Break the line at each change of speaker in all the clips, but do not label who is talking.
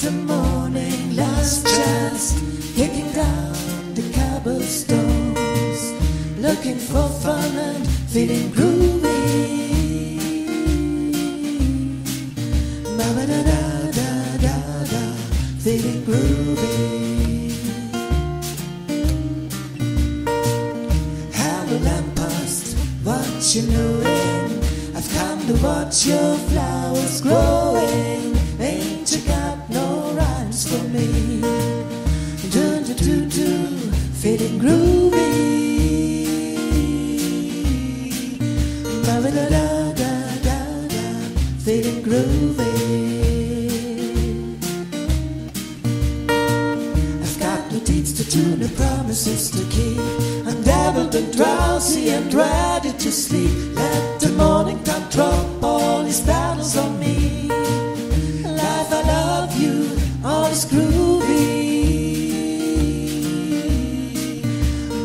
the morning last chance, kicking down the cobblestones, looking for fun and feeling groovy. Ba-ba-da-da-da-da-da, feeling groovy. Hello lamppost, what you doing? I've come to watch your flowers growing. Ain't you got no rhymes for me? Do-do-do-do, feeling groovy. Ba-ba-da-da-da-da-da, feeling groovy. I've got no deeds to do, no promises to keep. I'm dabbled and drowsy and ready to sleep. Let the morning control all these battles on me. Life, I love you, all is groovy.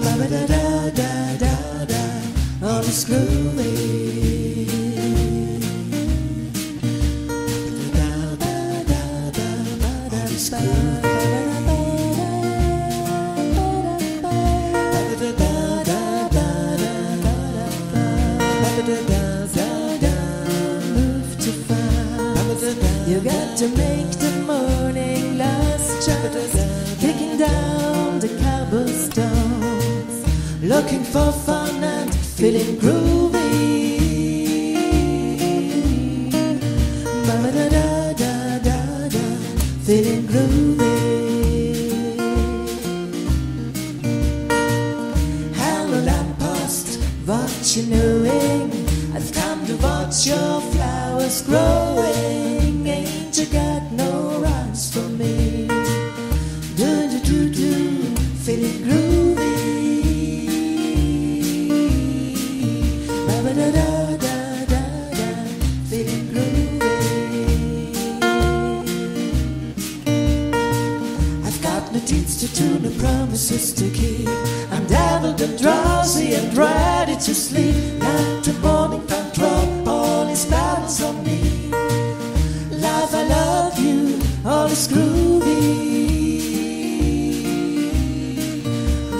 Ba-ba-da-da-da-da-da, all is groovy. Ba-da-da-da-da-da, all is groovy. You got to make the morning last chance, kicking down the cobblestones, looking for fun and feeling groovy. Ba-da-da-da-da-da, feeling groovy. Hello lamppost, what you doing? I've come to watch your flowers growing. Ain't you got no rhymes for me? Do-do-do-do, feeling groovy. Ba-ba-da-da-da-da-da, feeling groovy. I've got no deeds to do, no promises to keep. I'm dabbled and drowsy and ready to sleep. Let the morning control all these battles on me. Life, I love you, all is groovy.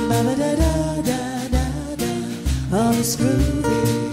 Ba-ba-da-da-da-da-da, all is groovy.